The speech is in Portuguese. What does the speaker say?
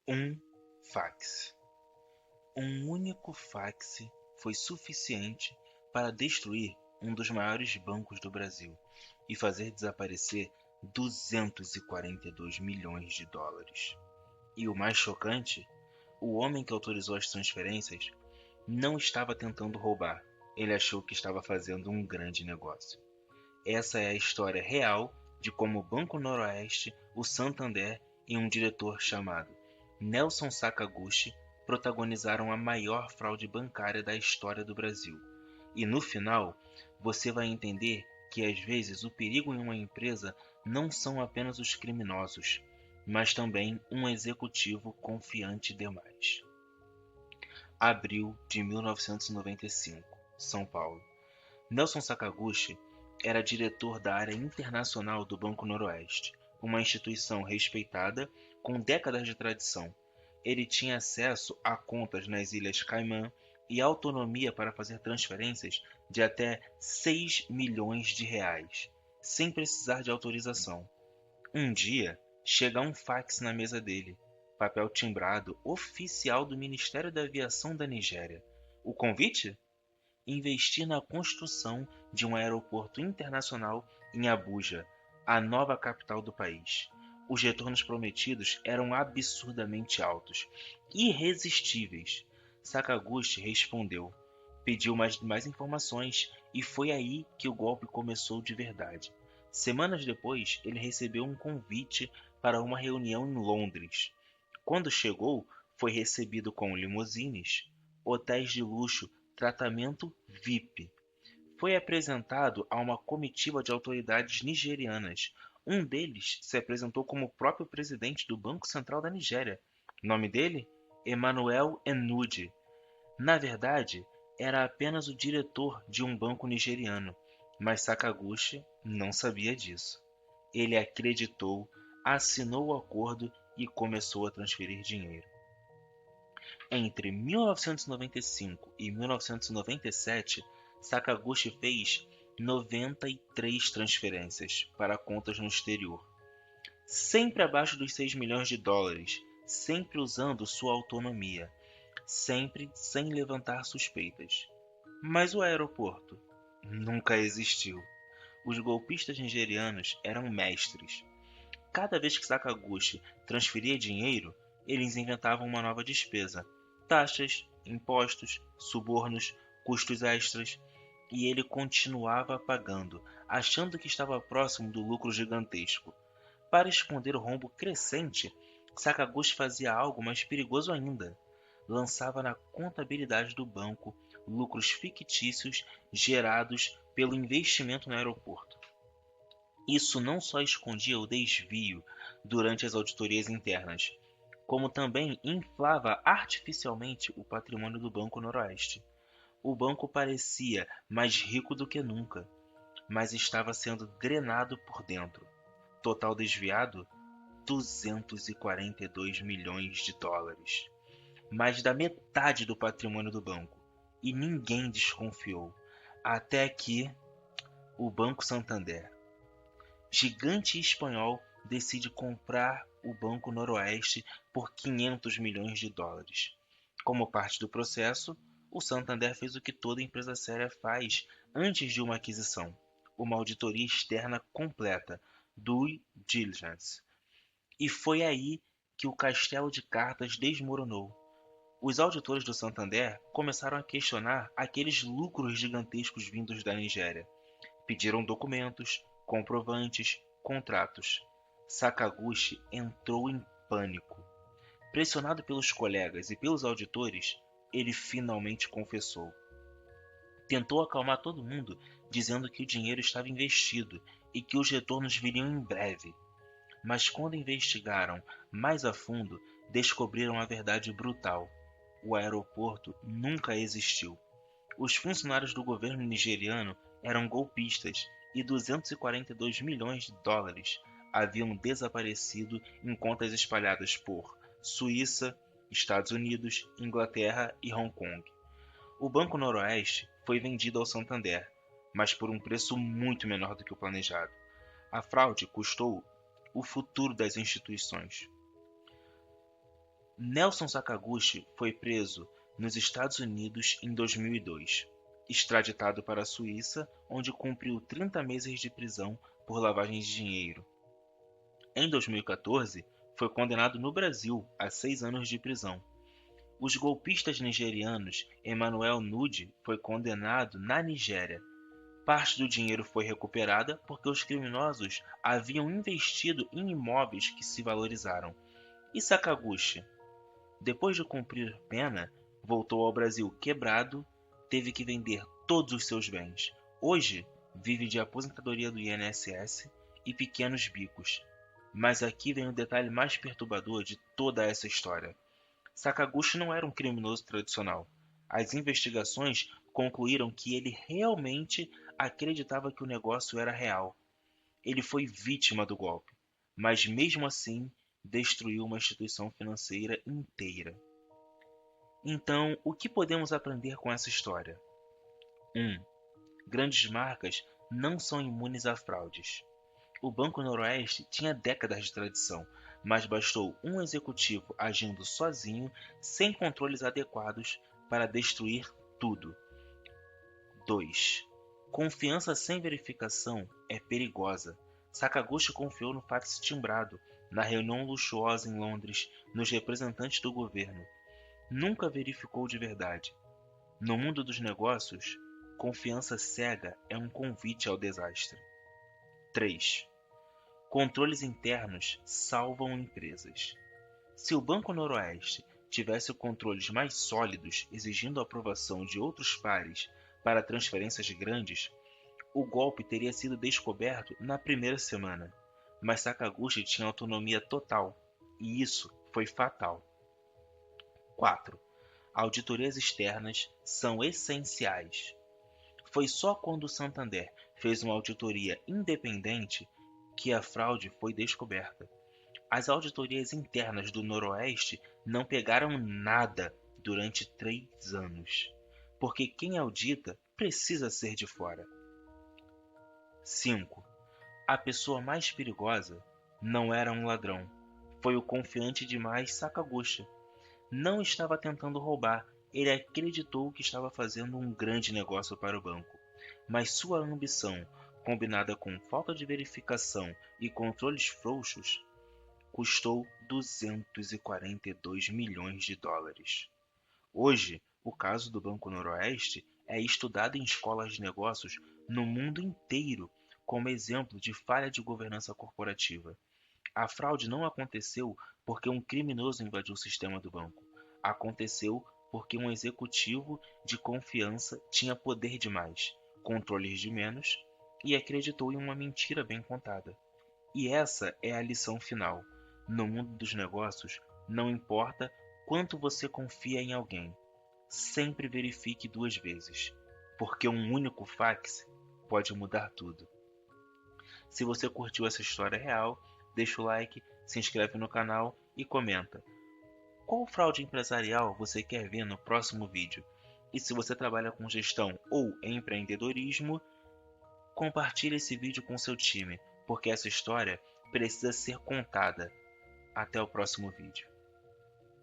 Um fax. Um único fax foi suficiente para destruir um dos maiores bancos do Brasil e fazer desaparecer 242 milhões de dólares. E o mais chocante, o homem que autorizou as transferências não estava tentando roubar, ele achou que estava fazendo um grande negócio. Essa é a história real de como o Banco Noroeste, o Santander e um diretor chamado Nelson Sakaguchi protagonizaram a maior fraude bancária da história do Brasil. E no final, você vai entender que às vezes o perigo em uma empresa não são apenas os criminosos, mas também um executivo confiante demais. Abril de 1995, São Paulo. Nelson Sakaguchi era diretor da área internacional do Banco Noroeste, uma instituição respeitada com décadas de tradição. Ele tinha acesso a contas nas Ilhas Caimã e autonomia para fazer transferências de até 6 milhões de reais, sem precisar de autorização. Um dia, chega um fax na mesa dele, papel timbrado oficial do Ministério da Aviação da Nigéria. O convite? Investir na construção de um aeroporto internacional em Abuja, a nova capital do país. Os retornos prometidos eram absurdamente altos, irresistíveis. Sakaguchi respondeu, pediu mais informações e foi aí que o golpe começou de verdade. Semanas depois, ele recebeu um convite para uma reunião em Londres. Quando chegou, foi recebido com limousines, hotéis de luxo, tratamento VIP. Foi apresentado a uma comitiva de autoridades nigerianas. Um deles se apresentou como o próprio presidente do Banco Central da Nigéria. O nome dele? Emmanuel Enude. Na verdade, era apenas o diretor de um banco nigeriano, mas Sakaguchi não sabia disso. Ele acreditou, assinou o acordo e começou a transferir dinheiro. Entre 1995 e 1997, Sakaguchi fez 93 transferências para contas no exterior, sempre abaixo dos 6 milhões de dólares, sempre usando sua autonomia, sempre sem levantar suspeitas. Mas o aeroporto nunca existiu. Os golpistas nigerianos eram mestres. Cada vez que Sakaguchi transferia dinheiro, eles inventavam uma nova despesa: taxas, impostos, subornos, custos extras, e ele continuava pagando, achando que estava próximo do lucro gigantesco. Para esconder o rombo crescente, Sakaguchi fazia algo mais perigoso ainda. Lançava na contabilidade do banco lucros fictícios gerados pelo investimento no aeroporto. Isso não só escondia o desvio durante as auditorias internas, como também inflava artificialmente o patrimônio do Banco Noroeste. O banco parecia mais rico do que nunca, mas estava sendo drenado por dentro. Total desviado: 242 milhões de dólares. Mais da metade do patrimônio do banco. E ninguém desconfiou. Até que o Banco Santander, gigante espanhol, decide comprar o Banco Noroeste por 500 milhões de dólares. Como parte do processo, o Santander fez o que toda empresa séria faz antes de uma aquisição: uma auditoria externa completa, due diligence. E foi aí que o castelo de cartas desmoronou. Os auditores do Santander começaram a questionar aqueles lucros gigantescos vindos da Nigéria. Pediram documentos, comprovantes, contratos. Sakaguchi entrou em pânico. Pressionado pelos colegas e pelos auditores, ele finalmente confessou. Tentou acalmar todo mundo, dizendo que o dinheiro estava investido e que os retornos viriam em breve. Mas quando investigaram mais a fundo, descobriram a verdade brutal: o aeroporto nunca existiu. Os funcionários do governo nigeriano eram golpistas e 242 milhões de dólares haviam desaparecido em contas espalhadas por Suíça, Estados Unidos, Inglaterra e Hong Kong. O Banco Noroeste foi vendido ao Santander, mas por um preço muito menor do que o planejado. A fraude custou o futuro das instituições. Nelson Sakaguchi foi preso nos Estados Unidos em 2002, extraditado para a Suíça, onde cumpriu 30 meses de prisão por lavagem de dinheiro. Em 2014, foi condenado no Brasil a 6 anos de prisão. Os golpistas nigerianos Emmanuel Nude foi condenado na Nigéria. Parte do dinheiro foi recuperada porque os criminosos haviam investido em imóveis que se valorizaram. E Sakaguchi, depois de cumprir pena, voltou ao Brasil quebrado, teve que vender todos os seus bens. Hoje, vive de aposentadoria do INSS e pequenos bicos. Mas aqui vem o detalhe mais perturbador de toda essa história. Sakaguchi não era um criminoso tradicional. As investigações concluíram que ele realmente acreditava que o negócio era real. Ele foi vítima do golpe, mas mesmo assim destruiu uma instituição financeira inteira. Então, o que podemos aprender com essa história? 1. Grandes marcas não são imunes a fraudes. O Banco Noroeste tinha décadas de tradição, mas bastou um executivo agindo sozinho, sem controles adequados, para destruir tudo. 2. Confiança sem verificação é perigosa. Sakaguchi confiou no fax timbrado, na reunião luxuosa em Londres, nos representantes do governo. Nunca verificou de verdade. No mundo dos negócios, confiança cega é um convite ao desastre. 3. Controles internos salvam empresas. Se o Banco Noroeste tivesse controles mais sólidos, exigindo a aprovação de outros pares para transferências grandes, o golpe teria sido descoberto na primeira semana. Mas Sakaguchi tinha autonomia total, e isso foi fatal. 4. Auditorias externas são essenciais. Foi só quando o Santander fez uma auditoria independente que a fraude foi descoberta. As auditorias internas do Noroeste não pegaram nada durante 3 anos, porque quem audita precisa ser de fora. 5. A pessoa mais perigosa não era um ladrão, foi o confiante demais Sakaguchi. Não estava tentando roubar, ele acreditou que estava fazendo um grande negócio para o banco. Mas sua ambição, combinada com falta de verificação e controles frouxos, custou 242 milhões de dólares. Hoje, o caso do Banco Noroeste é estudado em escolas de negócios no mundo inteiro como exemplo de falha de governança corporativa. A fraude não aconteceu porque um criminoso invadiu o sistema do banco. Aconteceu porque um executivo de confiança tinha poder demais, controles de menos e acreditou em uma mentira bem contada. E essa é a lição final. No mundo dos negócios, não importa quanto você confia em alguém, sempre verifique 2 vezes, porque um único fax pode mudar tudo. Se você curtiu essa história real, deixa o like, se inscreve no canal e comenta. Qual fraude empresarial você quer ver no próximo vídeo? E se você trabalha com gestão ou empreendedorismo, compartilhe esse vídeo com seu time, porque essa história precisa ser contada. Até o próximo vídeo.